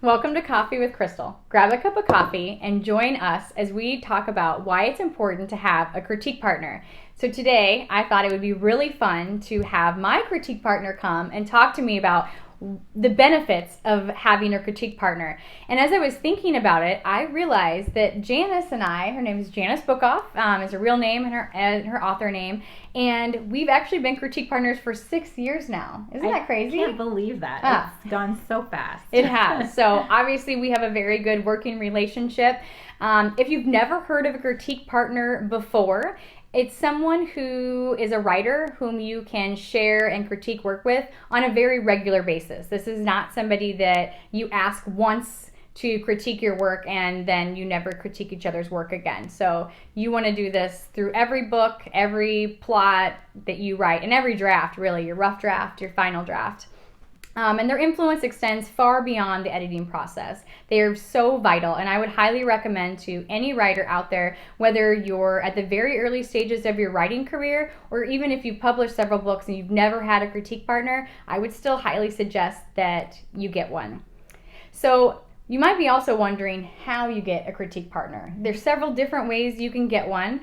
Welcome to Coffee with Crystal. Grab a cup of coffee and join us as we talk about why it's important to have a critique partner. So today, I thought it would be really fun to have my critique partner come and talk to me about the benefits of having a critique partner. And as I was thinking about it, I realized that Janice and I, her name is Janice Bookoff, is her real name and her author name, and we've actually been critique partners for 6 years now. Isn't that crazy? I can't believe that. It's gone so fast. It has. So obviously we have a very good working relationship. If you've never heard of a critique partner before, it's someone who is a writer whom you can share and critique work with on a very regular basis. This is not somebody that you ask once to critique your work and then you never critique each other's work again. So you want to do this through every book, every plot that you write, and every draft, really, your rough draft, your final draft. And their influence extends far beyond the editing process. They are so vital, and I would highly recommend to any writer out there, whether you're at the very early stages of your writing career, or even if you've published several books and you've never had a critique partner, I would still highly suggest that you get one. So you might be also wondering how you get a critique partner. There's several different ways you can get one.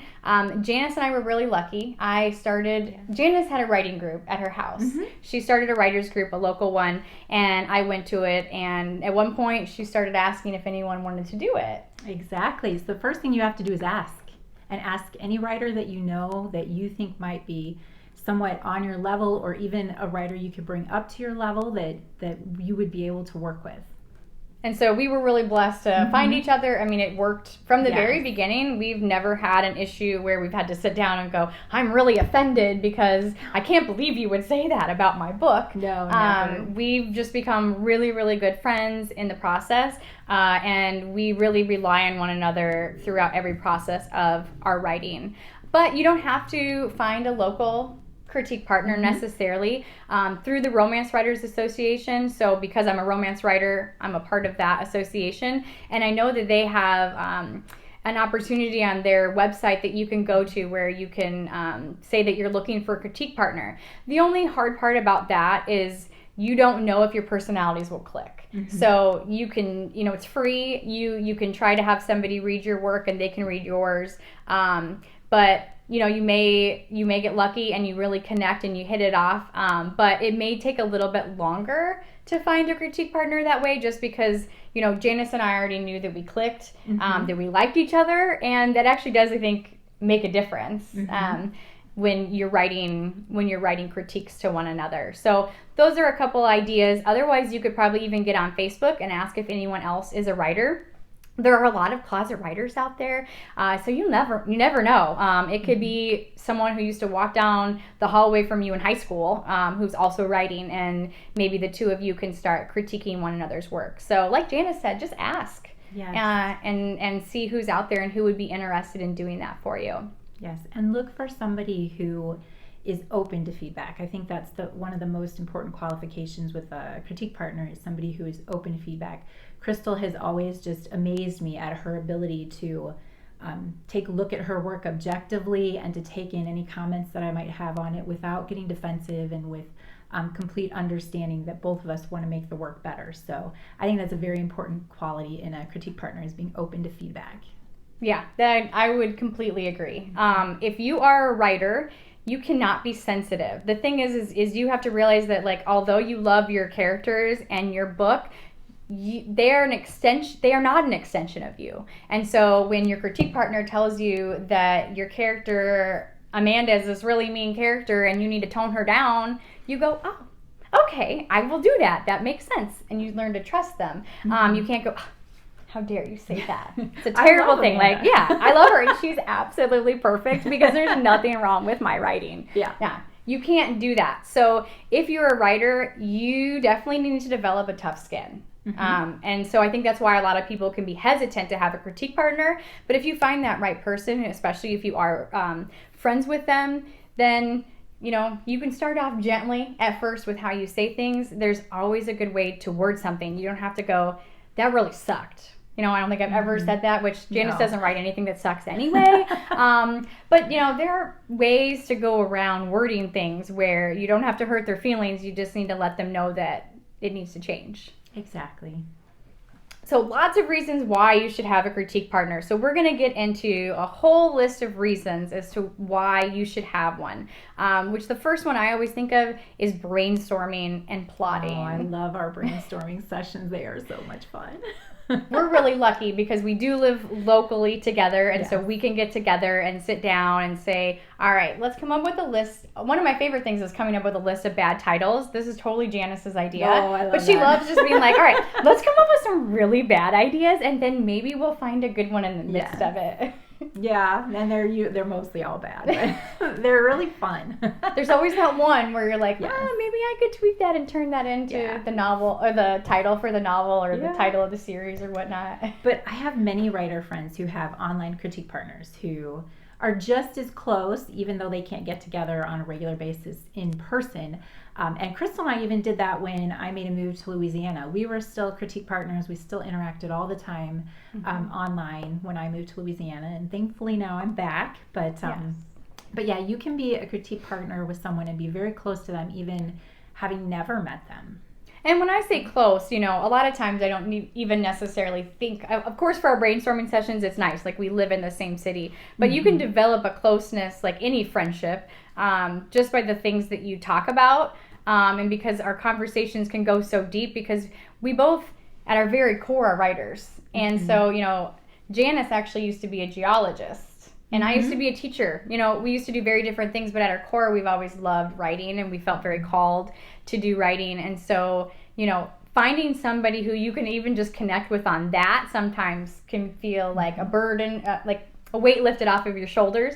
Janice and I were really lucky. Janice had a writing group at her house. Mm-hmm. She started a writer's group, a local one, and I went to it. And at one point, she started asking if anyone wanted to do it. Exactly. So the first thing you have to do is ask. And ask any writer that you know that you think might be somewhat on your level, or even a writer you could bring up to your level that you would be able to work with. And so we were really blessed to find each other. I mean, it worked from the very beginning. We've never had an issue where we've had to sit down and go, I'm really offended because I can't believe you would say that about my book. No, never. We've just become really, really good friends in the process. And we really rely on one another throughout every process of our writing. But you don't have to find a local critique partner necessarily. Through the Romance Writers Association. So because I'm a romance writer, I'm a part of that association, and I know that they have an opportunity on their website that you can go to where you can say that you're looking for a critique partner. The only hard part about that is you don't know if your personalities will click. Mm-hmm. So you can, it's free. You can try to have somebody read your work and they can read yours. But you may get lucky and you really connect and you hit it off. But it may take a little bit longer to find a critique partner that way, just because, Janice and I already knew that we clicked, that we liked each other, and that actually does, I think, make a difference. When you're writing critiques to one another. So those are a couple ideas. Otherwise, you could probably even get on Facebook and ask if anyone else is a writer. There are a lot of closet writers out there, so you never know. It could be someone who used to walk down the hallway from you in high school, who's also writing, and maybe the two of you can start critiquing one another's work. So, like Janice said, just ask, and see who's out there and who would be interested in doing that for you. Yes, and look for somebody who is open to feedback. I think that's one of the most important qualifications with a critique partner, is somebody who is open to feedback. Crystal has always just amazed me at her ability to take a look at her work objectively and to take in any comments that I might have on it without getting defensive, and with complete understanding that both of us want to make the work better. So I think that's a very important quality in a critique partner, is being open to feedback. Yeah, I would completely agree. If you are a writer, you cannot be sensitive. The thing is you have to realize that, like, although you love your characters and your book, they are not an extension of you. And so when your critique partner tells you that your character Amanda is this really mean character and you need to tone her down, you go, oh, okay, I will do that. That makes sense. And you learn to trust them. You can't go, how dare you say that? It's a terrible thing. Amanda. I love her, and she's absolutely perfect because there's nothing wrong with my writing. Yeah. You can't do that. So if you're a writer, you definitely need to develop a tough skin. And so I think that's why a lot of people can be hesitant to have a critique partner. But if you find that right person, especially if you are friends with them, then you can start off gently at first with how you say things. There's always a good way to word something. You don't have to go, that really sucked. I don't think I've ever said that, which Janice doesn't write anything that sucks anyway. But, there are ways to go around wording things where you don't have to hurt their feelings. You just need to let them know that it needs to change. Exactly. So lots of reasons why you should have a critique partner. So we're going to get into a whole list of reasons as to why you should have one. Which the first one I always think of is brainstorming and plotting. Oh, I love our brainstorming sessions. They are so much fun. We're really lucky because we do live locally together, and Yes. so we can get together and sit down and say, all right, let's come up with a list. One of my favorite things is coming up with a list of bad titles. This is totally Janice's idea. Oh, I love but she that. loves just being like, all right, let's come up with some really bad ideas, and then maybe we'll find a good one in the midst of it. Yeah, and they're mostly all bad, but they're really fun. There's always that one where you're like, Yes. maybe I could tweak that and turn that into the novel or the title for the novel or the title of the series or whatnot. But I have many writer friends who have online critique partners who are just as close, even though they can't get together on a regular basis in person. And Crystal and I even did that when I made a move to Louisiana. We were still critique partners. We still interacted all the time online when I moved to Louisiana. And thankfully now I'm back. But yeah, you can be a critique partner with someone and be very close to them, even having never met them. And when I say close, a lot of times I don't even necessarily think, of course, for our brainstorming sessions, it's nice. Like we live in the same city, but you can develop a closeness like any friendship just by the things that you talk about. And because our conversations can go so deep because we both at our very core are writers. And so, Janice actually used to be a geologist. And I used to be a teacher. We used to do very different things, but at our core, we've always loved writing and we felt very called to do writing. And so, finding somebody who you can even just connect with on that sometimes can feel like a burden, like a weight lifted off of your shoulders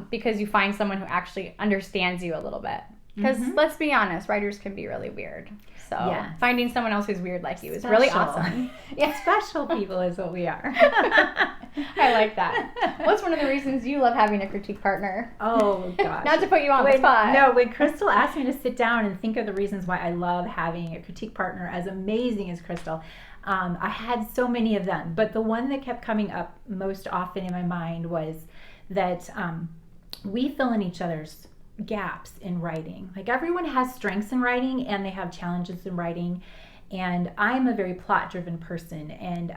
because you find someone who actually understands you a little bit. Because let's be honest, writers can be really weird. So finding someone else who's weird like you is really awesome. Yeah, special people is what we are. I like that. What's one of the reasons you love having a critique partner? Oh, gosh. Not to put you on the spot. No, when Crystal asked me to sit down and think of the reasons why I love having a critique partner as amazing as Crystal, I had so many of them. But the one that kept coming up most often in my mind was that we fill in each other's gaps in writing. Like everyone has strengths in writing and they have challenges in writing. And I'm a very plot-driven person, and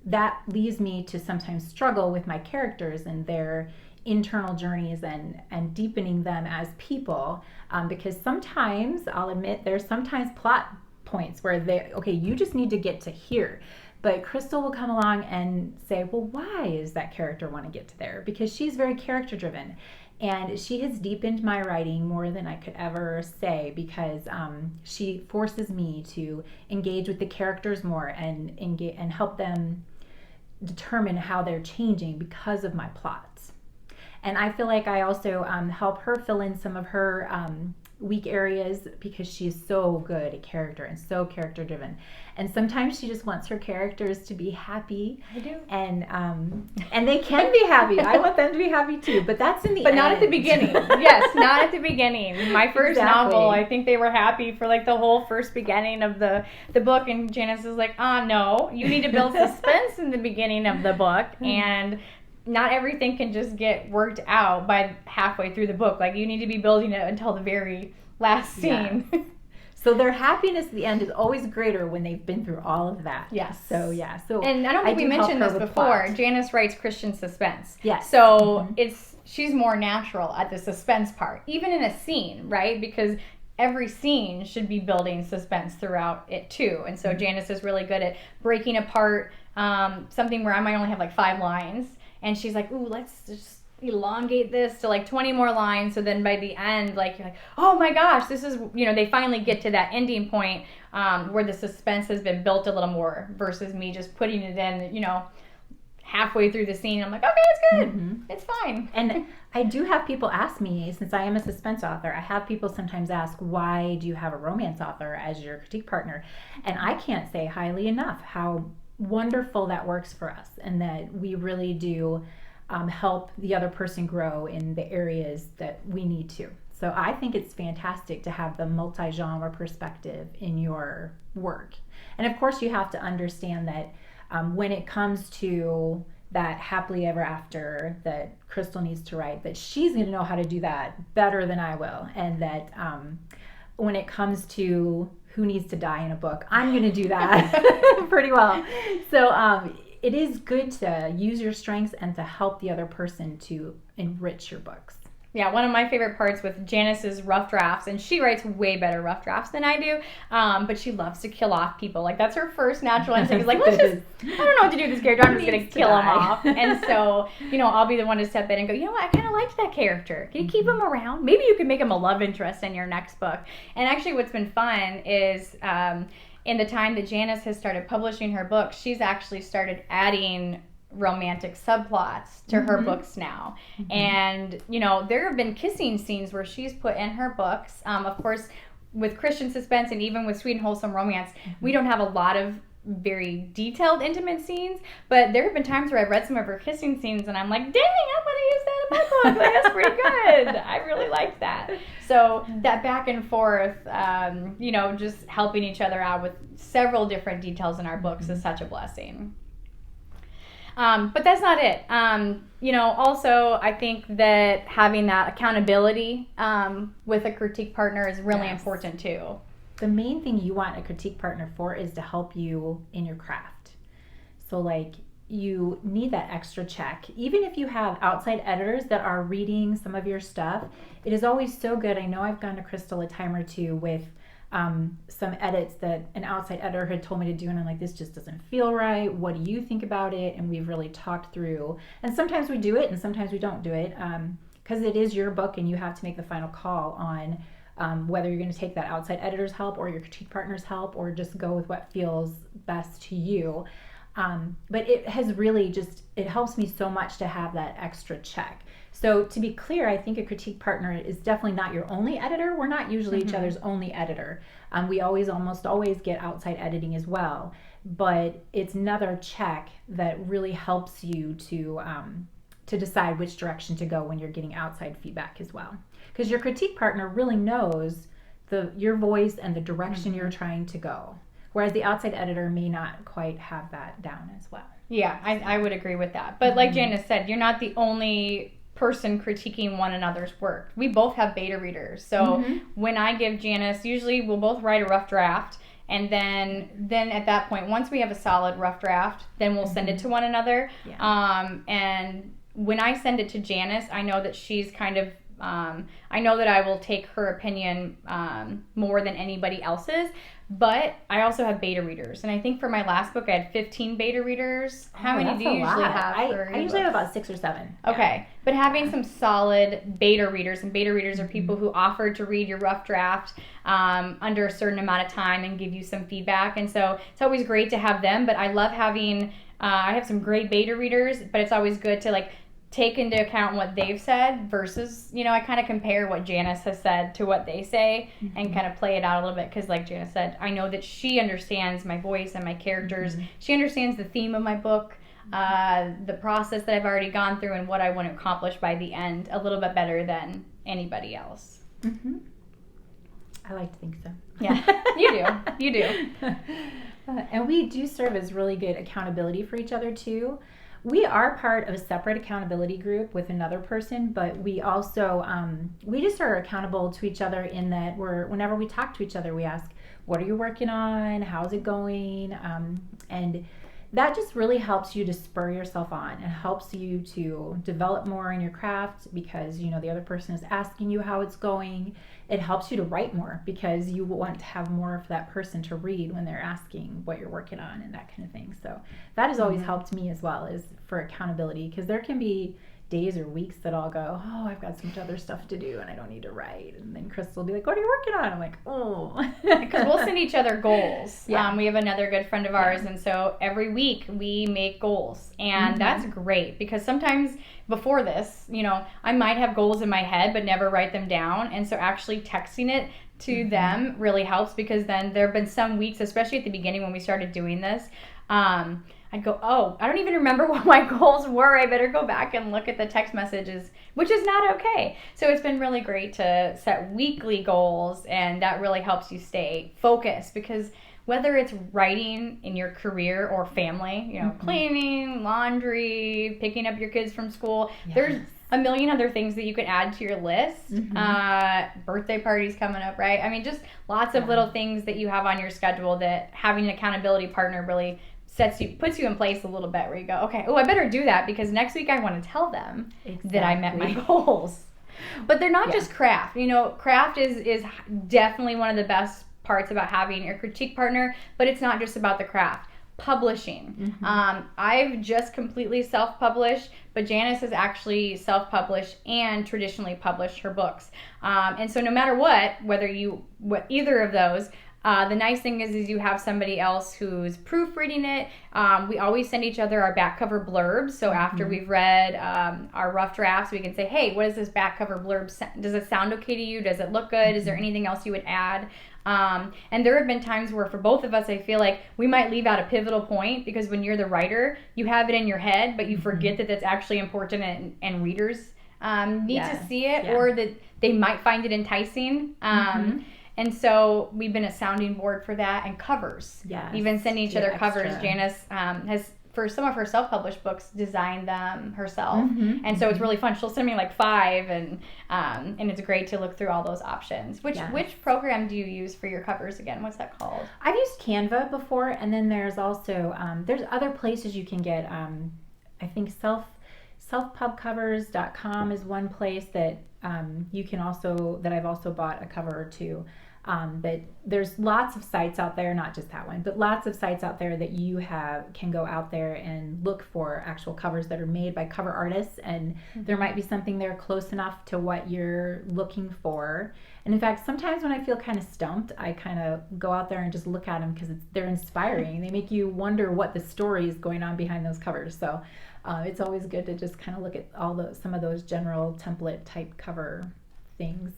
that leads me to sometimes struggle with my characters and their internal journeys and deepening them as people. Because sometimes, I'll admit, there's sometimes plot points where you just need to get to here. But Crystal will come along and say, well, why does that character want to get to there? Because she's very character-driven. And she has deepened my writing more than I could ever say because she forces me to engage with the characters more and help them determine how they're changing because of my plots. And I feel like I also help her fill in some of her weak areas because she's so good at character and so character driven. And sometimes she just wants her characters to be happy. I do. And they can be happy. I want them to be happy too, but that's in the But end. not at the beginning. Yes, not at the beginning. My first novel, I think they were happy for like the whole first beginning of the book, and Janice is like, no, you need to build suspense in the beginning of the book, and not everything can just get worked out by halfway through the book. Like you need to be building it until the very last scene. Yes. So their happiness at the end is always greater when they've been through all of that. Yes. So yeah. So and I don't think we mentioned this before. Plot. Janice writes Christian suspense. Yes. So she's more natural at the suspense part, even in a scene, right? Because every scene should be building suspense throughout it too. And so Janice is really good at breaking apart something where I might only have like 5 lines. And she's like, ooh, let's just elongate this to like 20 more lines. So then by the end, like, you're like, oh my gosh, this is, they finally get to that ending point where the suspense has been built a little more versus me just putting it in, halfway through the scene. I'm like, okay, it's good. It's fine. And I do have people ask me, since I am a suspense author, I have people sometimes ask, why do you have a romance author as your critique partner? And I can't say highly enough how wonderful that works for us, and that we really do help the other person grow in the areas that we need to. So I think it's fantastic to have the multi-genre perspective in your work. And of course you have to understand that when it comes to that happily ever after that Crystal needs to write, that she's going to know how to do that better than I will. And that when it comes to who needs to die in a book. I'm going to do that pretty well. So it is good to use your strengths and to help the other person to enrich your books. Yeah, one of my favorite parts with Janice is rough drafts, and she writes way better rough drafts than I do, but she loves to kill off people. Like, that's her first natural instinct. Is like, let's just, I don't know what to do with this character, I'm just going to kill him off. And so, I'll be the one to step in and go, you know what, I kind of liked that character. Can you keep him around? Maybe you can make him a love interest in your next book. And actually what's been fun is in the time that Janice has started publishing her books, she's actually started adding romantic subplots to her books now. And there have been kissing scenes where she's put in her books. Of course, with Christian suspense and even with sweet and wholesome romance, we don't have a lot of very detailed intimate scenes, but there have been times where I've read some of her kissing scenes and I'm like, dang, I'm going to use that in my book. Like, that's pretty good. I really liked that. So that back and forth, just helping each other out with several different details in our books is such a blessing. But that's not it. Also, I think that having that accountability with a critique partner is really important too. The main thing you want a critique partner for is to help you in your craft. So like, you need that extra check. Even if you have outside editors that are reading some of your stuff, it is always so good. I know I've gone to Crystal a time or two with some edits that an outside editor had told me to do, and I'm like, this just doesn't feel right. What do you think about it? And we've really talked through, and sometimes we do it and sometimes we don't do it, because it is your book and you have to make the final call on whether you're going to take that outside editor's help or your critique partner's help, or just go with what feels best to you. But it has really it helps me so much to have that extra check. So to be clear, I think a critique partner is definitely not your only editor. We're not usually each other's only editor. We almost always get outside editing as well. But it's another check that really helps you to decide which direction to go when you're getting outside feedback as well. Because your critique partner really knows your voice and the direction you're trying to go. Whereas the outside editor may not quite have that down as well. Yeah, I would agree with that. But like Janice said, you're not the only person critiquing one another's work. We both have beta readers. So when I give Janice, usually we'll both write a rough draft. And then at that point, once we have a solid rough draft, then we'll send it to one another. Yeah. And when I send it to Janice, I know that she's kind of, I know that I will take her opinion more than anybody else's. But I also have beta readers. And I think for my last book, I had 15 beta readers. How many do you usually have? I usually have about 6 or 7. Okay. Yeah. But having some solid beta readers, and beta readers are people who offer to read your rough draft under a certain amount of time and give you some feedback. And so it's always great to have them. But I love having, I have some great beta readers, but it's always good to take into account what they've said versus, I kind of compare what Janice has said to what they say and kind of play it out a little bit, because like Janice said, I know that she understands my voice and my characters. She understands the theme of my book, the process that I've already gone through, and what I want to accomplish by the end a little bit better than anybody else. I like to think so. Yeah, you do. And we do serve as really good accountability for each other too. We are part of a separate accountability group with another person, but we also, we just are accountable to each other in that whenever we talk to each other, we ask, what are you working on? How's it going? And that just really helps you to spur yourself on. It helps you to develop more in your craft because, the other person is asking you how it's going. It helps you to write more because you want to have more of that person to read when they're asking what you're working on and that kind of thing. So that has always helped me as well, is for accountability, because there can be days or weeks that I'll go, I've got so much other stuff to do and I don't need to write. And then Crystal will be like, what are you working on? I'm like, Because we'll send each other goals. Yeah. We have another good friend of ours, and so every week we make goals. And that's great, because sometimes before this, I might have goals in my head but never write them down. And so actually texting it to them really helps, because then there have been some weeks, especially at the beginning when we started doing this, I'd go, I don't even remember what my goals were. I better go back and look at the text messages, which is not okay. So it's been really great to set weekly goals, and that really helps you stay focused, because whether it's writing in your career or family, you know, cleaning, laundry, picking up your kids from school. Yes. There's a million other things that you can add to your list. Birthday parties coming up, right? I mean, just lots of little things that you have on your schedule that having an accountability partner really puts you in place a little bit, where you go, okay, I better do that because next week I want to tell them that I met my goals. But they're not just craft. You know, craft is definitely one of the best parts about having your critique partner, but it's not just about the craft. Publishing. I've just completely self-published, but Janice has actually self-published and traditionally published her books. And so no matter whether either of those, the nice thing is you have somebody else who's proofreading it. We always send each other our back cover blurbs. So after we've read our rough drafts, we can say, hey, what does this back cover blurb does it sound okay to you? Does it look good? Is there anything else you would add? And there have been times where for both of us, I feel like we might leave out a pivotal point because when you're the writer, you have it in your head, but you forget that that's actually important and readers need to see it or that they might find it enticing. And so we've been a sounding board for that, and covers. Yes. Even sending each other covers. Janice has, for some of her self-published books, designed them herself. And so it's really fun. She'll send me like 5, and it's great to look through all those options. Which program do you use for your covers again? What's that called? I've used Canva before, and then there's also there's other places you can get. I think selfpubcovers.com is one place that you can also, that I've also bought a cover or two. But there's lots of sites out there, not just that one, but lots of sites out there that you can go out there and look for actual covers that are made by cover artists, and there might be something there close enough to what you're looking for. And in fact, sometimes when I feel kind of stumped, I kind of go out there and just look at them because they're inspiring. They make you wonder what the story is going on behind those covers. So it's always good to just kind of look at some of those general template type cover things.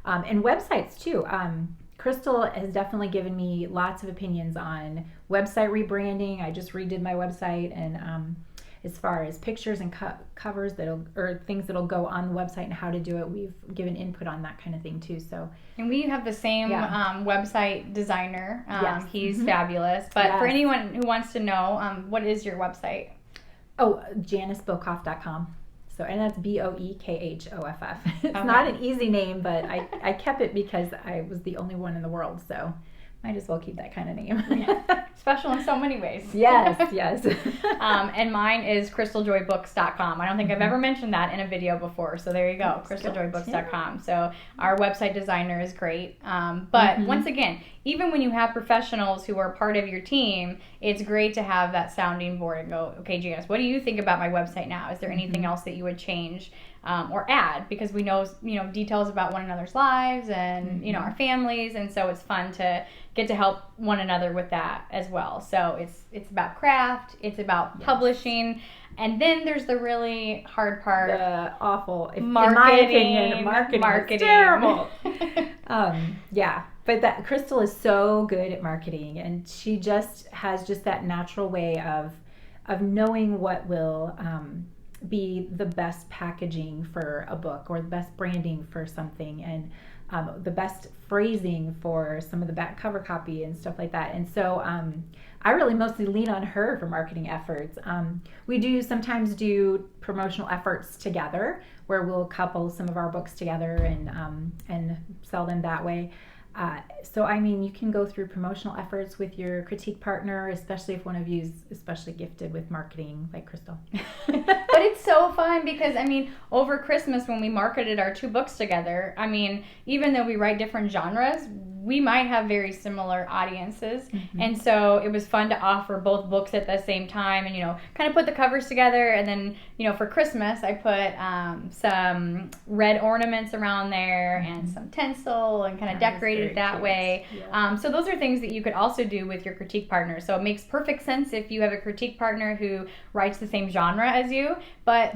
And websites too. Crystal has definitely given me lots of opinions on website rebranding. I just redid my website, and as far as pictures and covers or things that'll go on the website and how to do it, we've given input on that kind of thing too. So, and we have the same website designer. He's fabulous. But for anyone who wants to know, what is your website? Oh, JaniceBokoff.com. So, and that's Boekhoff. It's not an easy name, but I kept it because I was the only one in the world, so might as well keep that kind of name. Special in so many ways. Yes. And mine is crystaljoybooks.com. I don't think I've ever mentioned that in a video before, so there you go, crystaljoybooks.com. So our website designer is great. But once again, even when you have professionals who are part of your team, it's great to have that sounding board and go, okay, Janice, what do you think about my website now? Is there anything else that you would change or add? Because we know, details about one another's lives and, our families. And so it's fun to get to help one another with that as well. So it's about craft, it's about publishing. And then there's the really hard part. The awful, in my opinion, marketing. Is terrible. But that Crystal is so good at marketing, and she just has that natural way of knowing what will be the best packaging for a book, or the best branding for something, and the best phrasing for some of the back cover copy and stuff like that. And so I really mostly lean on her for marketing efforts. We do sometimes do promotional efforts together where we'll couple some of our books together and sell them that way. So, I mean, you can go through promotional efforts with your critique partner, especially if one of you is especially gifted with marketing like Crystal. But it's so fun because, over Christmas when we marketed our 2 books together, even though we write different genres, we might have very similar audiences. And so it was fun to offer both books at the same time and, kind of put the covers together. And then, for Christmas, I put some red ornaments around there and some tinsel and kind of decorated it that way. Yeah. So those are things that you could also do with your critique partner. So it makes perfect sense if you have a critique partner who writes the same genre as you, but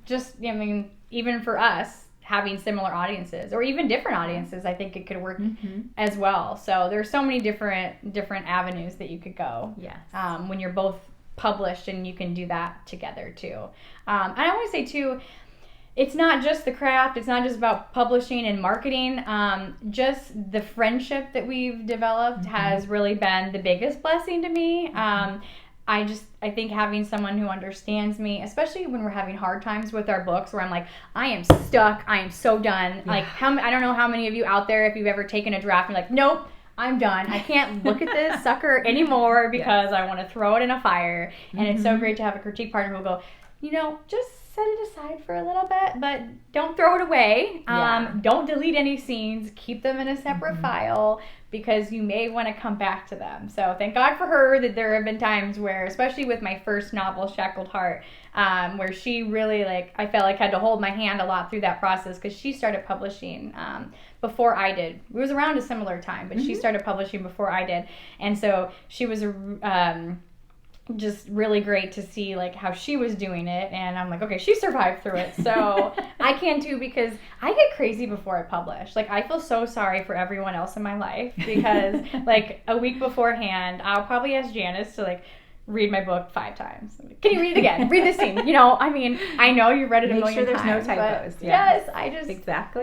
just, even for us, having similar audiences or even different audiences, I think it could work as well. So there's so many different avenues that you could go. Yes. When you're both published, and you can do that together too. And I want to say too, it's not just the craft. It's not just about publishing and marketing. Just the friendship that we've developed has really been the biggest blessing to me. I think having someone who understands me, especially when we're having hard times with our books, where I'm like, I am stuck. I am so done. Like, I don't know how many of you out there, if you've ever taken a draft and you're like, nope, I'm done. I can't look at this sucker anymore because I want to throw it in a fire. And it's so great to have a critique partner who will go, just set it aside for a little bit, but don't throw it away. Don't delete any scenes. Keep them in a separate file, because you may want to come back to them. So thank God for her that there have been times where, especially with my first novel, Shackled Heart, where she really, I felt like had to hold my hand a lot through that process, because she started publishing before I did. It was around a similar time, but she started publishing before I did. And so she was just really great to see how she was doing it, and I'm like, okay, she survived through it, so I can too, because I get crazy before I publish. I feel so sorry for everyone else in my life, because a week beforehand I'll probably ask Janice to read my book 5 times. Can you read it again? Read this scene. I know you read it a million times. Make sure there's no typos. Yes, I just exactly.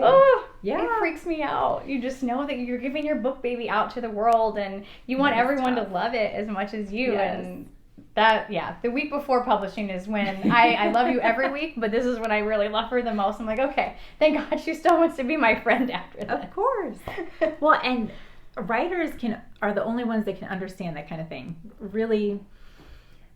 It freaks me out. You just know that you're giving your book baby out to the world, and you want everyone to love it as much as you. And the week before publishing is when I love you every week, but this is when I really love her the most. I'm like, okay, thank God she still wants to be my friend after this. Of course. Well, and writers are the only ones that can understand that kind of thing. Really,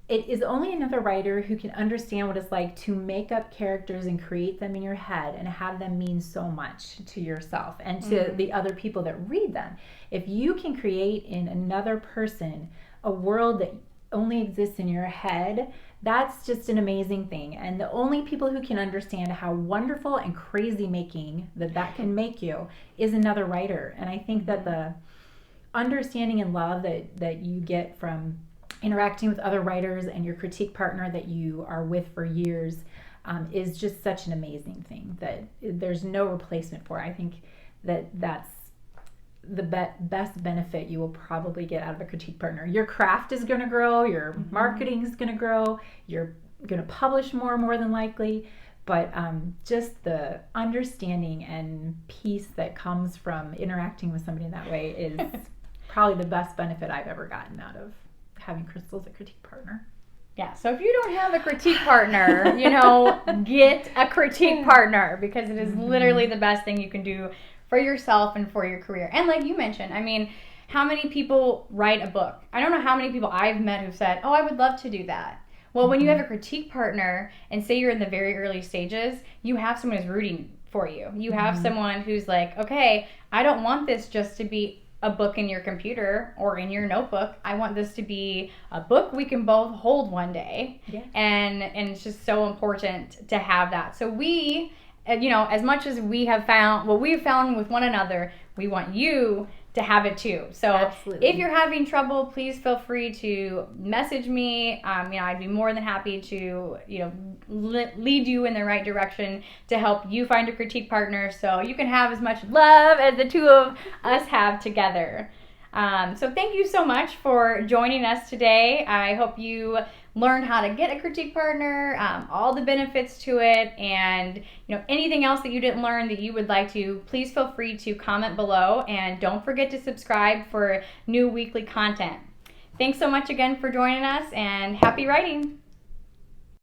it is only another writer who can understand what it's like to make up characters and create them in your head and have them mean so much to yourself and to the other people that read them. If you can create in another person a world that only exists in your head, that's just an amazing thing. And the only people who can understand how wonderful and crazy making that can make you is another writer. And I think that the understanding and love that you get from interacting with other writers and your critique partner that you are with for years is just such an amazing thing that there's no replacement for. I think that's the best benefit you will probably get out of a critique partner. Your craft is going to grow, your marketing is going to grow, you're going to publish more than likely, but just the understanding and peace that comes from interacting with somebody in that way is probably the best benefit I've ever gotten out of having Crystal as a critique partner. Yeah, so if you don't have a critique partner, get a critique partner, because it is literally the best thing you can do for yourself and for your career. And like you mentioned, how many people write a book? I don't know how many people I've met who've said, oh, I would love to do that. Well, when you have a critique partner, and say you're in the very early stages, you have someone who's rooting for you. You have someone who's like, okay, I don't want this just to be a book in your computer or in your notebook. I want this to be a book we can both hold one day. Yeah. And it's just so important to have that. So we, as much as we have found what we've found with one another, we want you to have it too. So absolutely. If you're having trouble, please feel free to message me. I'd be more than happy to, lead you in the right direction to help you find a critique partner, so you can have as much love as the two of us have together. So thank you so much for joining us today. I hope you learned how to get a critique partner, all the benefits to it, and anything else that you didn't learn that you would like to, please feel free to comment below, and don't forget to subscribe for new weekly content. Thanks so much again for joining us, and happy writing!